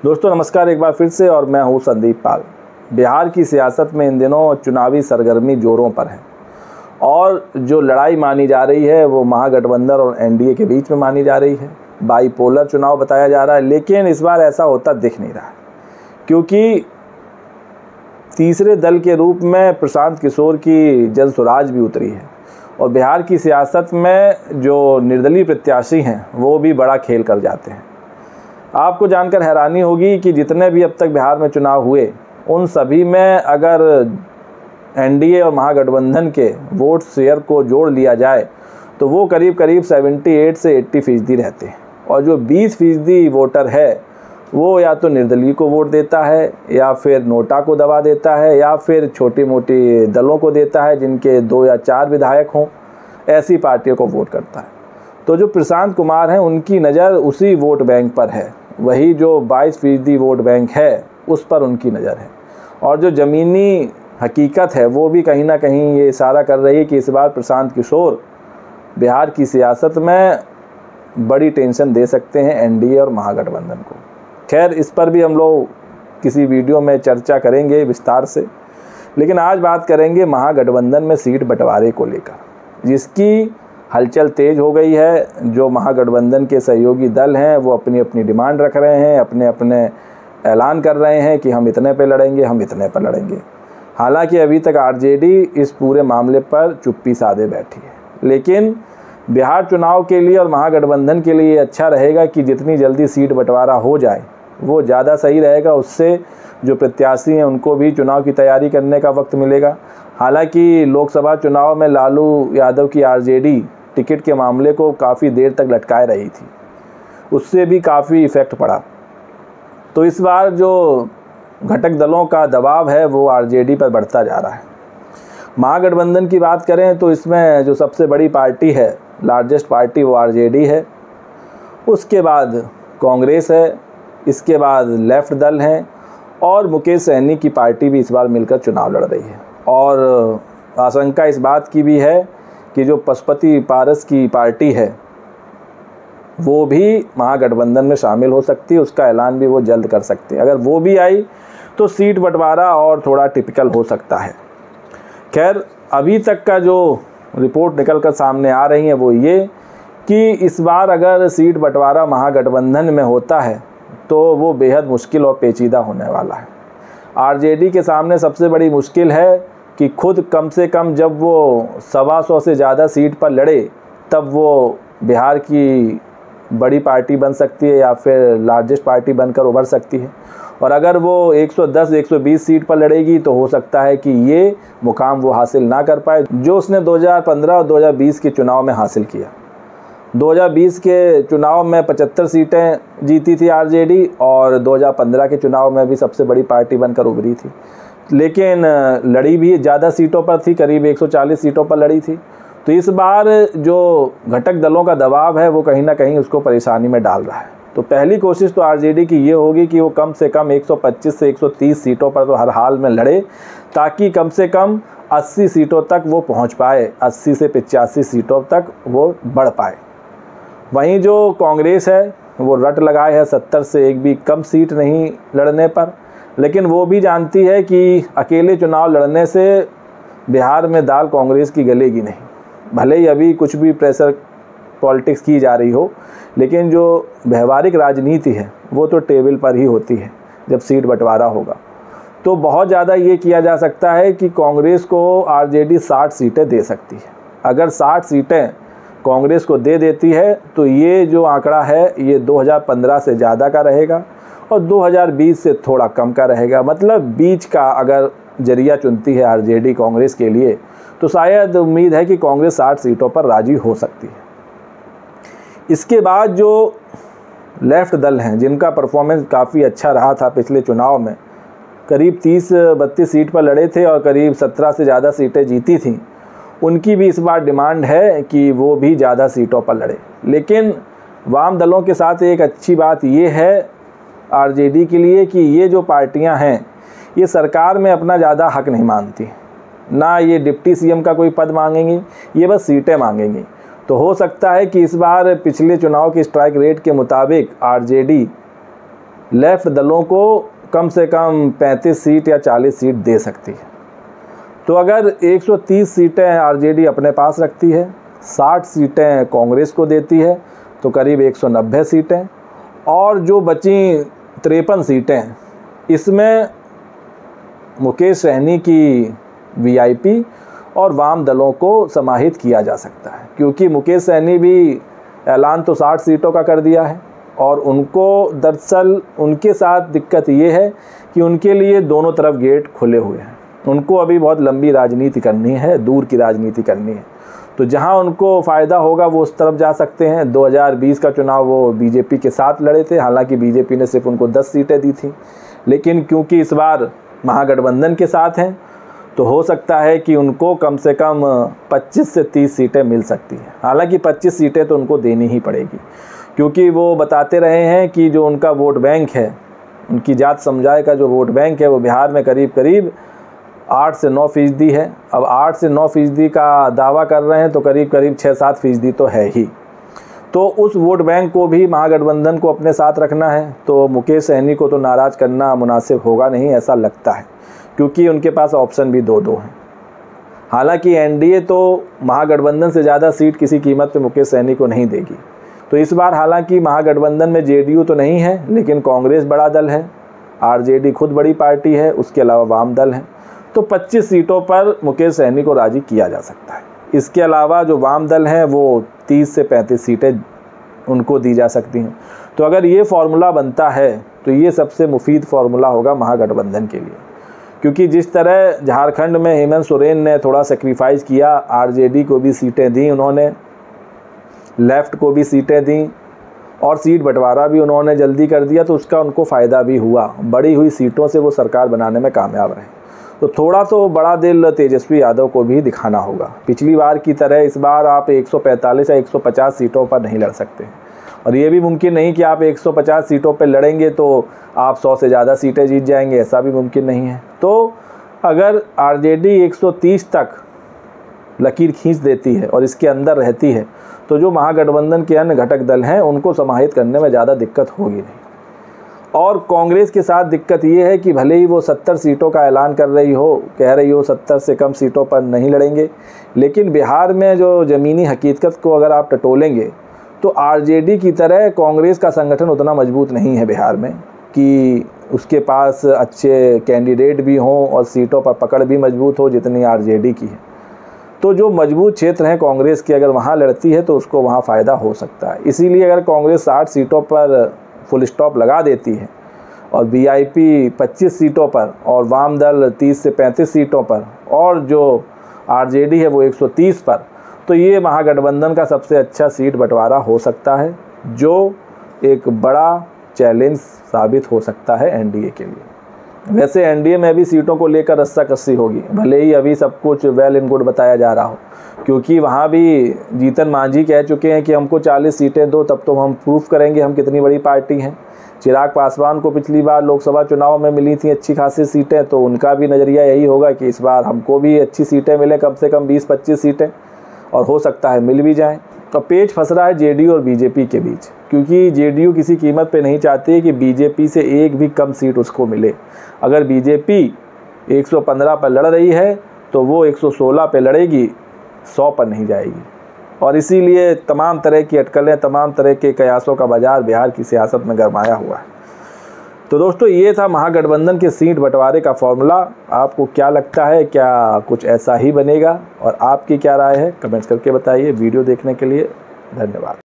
दोस्तों नमस्कार एक बार फिर से, और मैं हूं संदीप पाल। बिहार की सियासत में इन दिनों चुनावी सरगर्मी जोरों पर है और जो लड़ाई मानी जा रही है वो महागठबंधन और एनडीए के बीच में मानी जा रही है। बाईपोलर चुनाव बताया जा रहा है, लेकिन इस बार ऐसा होता दिख नहीं रहा, क्योंकि तीसरे दल के रूप में प्रशांत किशोर की जनसुराज भी उतरी है और बिहार की सियासत में जो निर्दलीय प्रत्याशी हैं वो भी बड़ा खेल कर जाते हैं। आपको जानकर हैरानी होगी कि जितने भी अब तक बिहार में चुनाव हुए उन सभी में अगर एनडीए और महागठबंधन के वोट शेयर को जोड़ लिया जाए तो वो करीब 78 से 80% रहते हैं, और जो 20% वोटर है वो या तो निर्दलीय को वोट देता है या फिर नोटा को दबा देता है या फिर छोटी मोटी दलों को देता है जिनके 2 या 4 विधायक हों, ऐसी पार्टियों को वोट करता है। तो जो प्रशांत कुमार हैं उनकी नज़र उसी वोट बैंक पर है, वही जो 22% वोट बैंक है उस पर उनकी नज़र है। और जो ज़मीनी हकीकत है वो भी कहीं ना कहीं ये इशारा कर रही है कि इस बार प्रशांत किशोर बिहार की सियासत में बड़ी टेंशन दे सकते हैं एनडीए और महागठबंधन को। खैर, इस पर भी हम लोग किसी वीडियो में चर्चा करेंगे विस्तार से, लेकिन आज बात करेंगे महागठबंधन में सीट बंटवारे को लेकर, जिसकी हलचल तेज़ हो गई है। जो महागठबंधन के सहयोगी दल हैं वो अपनी अपनी डिमांड रख रहे हैं, अपने अपने ऐलान कर रहे हैं कि हम इतने पे लड़ेंगे, हम इतने पर लड़ेंगे। हालांकि अभी तक आरजेडी इस पूरे मामले पर चुप्पी साधे बैठी है, लेकिन बिहार चुनाव के लिए और महागठबंधन के लिए अच्छा रहेगा कि जितनी जल्दी सीट बंटवारा हो जाए वो ज़्यादा सही रहेगा। उससे जो प्रत्याशी हैं उनको भी चुनाव की तैयारी करने का वक्त मिलेगा। हालांकि लोकसभा चुनाव में लालू यादव की आरजेडी टिकट के मामले को काफ़ी देर तक लटकाए रही थी, उससे भी काफ़ी इफ़ेक्ट पड़ा। तो इस बार जो घटक दलों का दबाव है वो आरजेडी पर बढ़ता जा रहा है। महागठबंधन की बात करें तो इसमें जो सबसे बड़ी पार्टी है, लार्जेस्ट पार्टी, वो आरजेडी है। उसके बाद कांग्रेस है, इसके बाद लेफ्ट दल हैं और मुकेश सहनी की पार्टी भी इस बार मिलकर चुनाव लड़ रही है। और आशंका इस बात की भी है कि जो पशुपति पारस की पार्टी है वो भी महागठबंधन में शामिल हो सकती है, उसका ऐलान भी वो जल्द कर सकते हैं। अगर वो भी आई तो सीट बंटवारा और थोड़ा टिपिकल हो सकता है। खैर, अभी तक का जो रिपोर्ट निकल कर सामने आ रही है वो ये कि इस बार अगर सीट बंटवारा महागठबंधन में होता है तो वो बेहद मुश्किल और पेचीदा होने वाला है। आरजेडी के सामने सबसे बड़ी मुश्किल है कि खुद कम से कम जब वो 125 से ज़्यादा सीट पर लड़े तब वो बिहार की बड़ी पार्टी बन सकती है या फिर लार्जेस्ट पार्टी बनकर उभर सकती है। और अगर वो 110-120 सीट पर लड़ेगी तो हो सकता है कि ये मुकाम वो हासिल ना कर पाए जो उसने 2015 और 2020 के चुनाव में हासिल किया। 2020 के चुनाव में 75 सीटें जीती थी आरजेडी और 2015 के चुनाव में भी सबसे बड़ी पार्टी बनकर उभरी थी, लेकिन लड़ी भी ज़्यादा सीटों पर थी, करीब 140 सीटों पर लड़ी थी। तो इस बार जो घटक दलों का दबाव है वो कहीं ना कहीं उसको परेशानी में डाल रहा है। तो पहली कोशिश तो आरजेडी की ये होगी कि वो कम से कम 125 से 130 सीटों पर तो हर हाल में लड़े, ताकि कम से कम 80 सीटों तक वो पहुंच पाए, 80 से 85 सीटों तक वो बढ़ पाए। वहीं जो कांग्रेस है वो रट लगाए है 70 से एक भी कम सीट नहीं लड़ने पर, लेकिन वो भी जानती है कि अकेले चुनाव लड़ने से बिहार में दाल कांग्रेस की गलेगी नहीं। भले ही अभी कुछ भी प्रेशर पॉलिटिक्स की जा रही हो, लेकिन जो व्यवहारिक राजनीति है वो तो टेबल पर ही होती है जब सीट बंटवारा होगा। तो बहुत ज़्यादा ये किया जा सकता है कि कांग्रेस को आरजेडी 60 सीटें दे सकती है। अगर 60 सीटें कांग्रेस को दे देती है तो ये जो आंकड़ा है ये 2015 से ज़्यादा का रहेगा और 2020 से थोड़ा कम का रहेगा। मतलब बीच का अगर जरिया चुनती है आरजेडी कांग्रेस के लिए तो शायद उम्मीद है कि कांग्रेस 60 सीटों पर राजी हो सकती है। इसके बाद जो लेफ्ट दल हैं जिनका परफॉर्मेंस काफ़ी अच्छा रहा था पिछले चुनाव में, करीब 30-32 सीट पर लड़े थे और करीब 17 से ज़्यादा सीटें जीती थीं, उनकी भी इस बार डिमांड है कि वो भी ज़्यादा सीटों पर लड़े। लेकिन वाम दलों के साथ एक अच्छी बात ये है आरजेडी के लिए कि ये जो पार्टियां हैं ये सरकार में अपना ज़्यादा हक नहीं मानती, ना ये डिप्टी सीएम का कोई पद मांगेंगी, ये बस सीटें मांगेंगी। तो हो सकता है कि इस बार पिछले चुनाव के स्ट्राइक रेट के मुताबिक आरजेडी लेफ्ट दलों को कम से कम 35 सीट या 40 सीट दे सकती है। तो अगर 130 सीटें आरजेडी अपने पास रखती है, 60 सीटें कांग्रेस को देती है, तो करीब 190 सीटें, और जो बची 53 सीटें, इसमें मुकेश सहनी की वीआईपी और वाम दलों को समाहित किया जा सकता है, क्योंकि मुकेश सहनी भी ऐलान तो 60 सीटों का कर दिया है, और उनको दरअसल उनके साथ दिक्कत ये है कि उनके लिए दोनों तरफ गेट खुले हुए हैं। उनको अभी बहुत लंबी राजनीति करनी है, दूर की राजनीति करनी है, तो जहां उनको फ़ायदा होगा वो उस तरफ जा सकते हैं। 2020 का चुनाव वो बीजेपी के साथ लड़े थे, हालांकि बीजेपी ने सिर्फ उनको 10 सीटें दी थी, लेकिन क्योंकि इस बार महागठबंधन के साथ हैं तो हो सकता है कि उनको कम से कम 25 से 30 सीटें मिल सकती हैं। हालांकि 25 सीटें तो उनको देनी ही पड़ेगी, क्योंकि वो बताते रहे हैं कि जो उनका वोट बैंक है, उनकी जात समुदाय का जो वोट बैंक है, वो बिहार में करीब करीब 8 से 9% है। अब 8 से 9% का दावा कर रहे हैं तो करीब करीब 6-7% तो है ही। तो उस वोट बैंक को भी महागठबंधन को अपने साथ रखना है, तो मुकेश सहनी को तो नाराज़ करना मुनासिब होगा नहीं, ऐसा लगता है, क्योंकि उनके पास ऑप्शन भी 2-2 हैं। हालांकि एनडीए तो महागठबंधन से ज़्यादा सीट किसी कीमत पे मुकेश सहनी को नहीं देगी। तो इस बार हालांकि महागठबंधन में जेडीयू तो नहीं है, लेकिन कांग्रेस बड़ा दल है, आरजेडी खुद बड़ी पार्टी है, उसके अलावा वाम दल हैं, तो 25 सीटों पर मुकेश सहनी को राजी किया जा सकता है। इसके अलावा जो वाम दल हैं वो 30 से 35 सीटें उनको दी जा सकती हैं। तो अगर ये फार्मूला बनता है तो ये सबसे मुफीद फार्मूला होगा महागठबंधन के लिए, क्योंकि जिस तरह झारखंड में हेमंत सोरेन ने थोड़ा सेक्रीफाइस किया, आरजेडी को भी सीटें दी उन्होंने, लेफ़्ट को भी सीटें दी, और सीट बंटवारा भी उन्होंने जल्दी कर दिया, तो उसका उनको फ़ायदा भी हुआ। बढ़ी हुई सीटों से वो सरकार बनाने में कामयाब रहे। तो थोड़ा तो बड़ा दिल तेजस्वी यादव को भी दिखाना होगा। पिछली बार की तरह इस बार आप 145 या 150 सीटों पर नहीं लड़ सकते, और ये भी मुमकिन नहीं कि आप 150 सीटों पर लड़ेंगे तो आप 100 से ज़्यादा सीटें जीत जाएंगे, ऐसा भी मुमकिन नहीं है। तो अगर आरजेडी 130 तक लकीर खींच देती है और इसके अंदर रहती है, तो जो महागठबंधन के अन्य घटक दल हैं उनको समाहित करने में ज़्यादा दिक्कत होगी नहीं। और कांग्रेस के साथ दिक्कत ये है कि भले ही वो 70 सीटों का ऐलान कर रही हो, कह रही हो 70 से कम सीटों पर नहीं लड़ेंगे, लेकिन बिहार में जो ज़मीनी हकीकत को अगर आप टटोलेंगे तो आरजेडी की तरह कांग्रेस का संगठन उतना मजबूत नहीं है बिहार में कि उसके पास अच्छे कैंडिडेट भी हों और सीटों पर पकड़ भी मजबूत हो जितनी आरजेडी की है। तो जो मजबूत क्षेत्र हैं कांग्रेस के, अगर वहाँ लड़ती है तो उसको वहाँ फ़ायदा हो सकता है। इसीलिए अगर कांग्रेस 60 सीटों पर फुल स्टॉप लगा देती है और वीआईपी 25 सीटों पर और वाम दल 30 से 35 सीटों पर और जो आरजेडी है वो 130 पर, तो ये महागठबंधन का सबसे अच्छा सीट बंटवारा हो सकता है, जो एक बड़ा चैलेंज साबित हो सकता है एनडीए के लिए। वैसे एनडीए में भी सीटों को लेकर रस्साकसी होगी, भले ही अभी सब कुछ वेल एंड गुड बताया जा रहा हो, क्योंकि वहाँ भी जीतन मांझी कह चुके हैं कि हमको 40 सीटें दो, तब तो हम प्रूफ करेंगे हम कितनी बड़ी पार्टी हैं। चिराग पासवान को पिछली बार लोकसभा चुनाव में मिली थी अच्छी खासी सीटें, तो उनका भी नज़रिया यही होगा कि इस बार हमको भी अच्छी सीटें मिलें, कम से कम 20-25 सीटें, और हो सकता है मिल भी जाएँ। तो पेच फंस रहा है जेडीयू और बीजेपी के बीच, क्योंकि जेडीयू किसी कीमत पे नहीं चाहती है कि बीजेपी से एक भी कम सीट उसको मिले। अगर बीजेपी 115 पर लड़ रही है तो वो 116 पे लड़ेगी, 100 पर नहीं जाएगी। और इसीलिए तमाम तरह की अटकलें, तमाम तरह के कयासों का बाजार बिहार की सियासत में गरमाया हुआ है। तो दोस्तों, ये था महागठबंधन के सीट बंटवारे का फॉर्मूला। आपको क्या लगता है, क्या कुछ ऐसा ही बनेगा, और आपकी क्या राय है, कमेंट्स करके बताइए। वीडियो देखने के लिए धन्यवाद।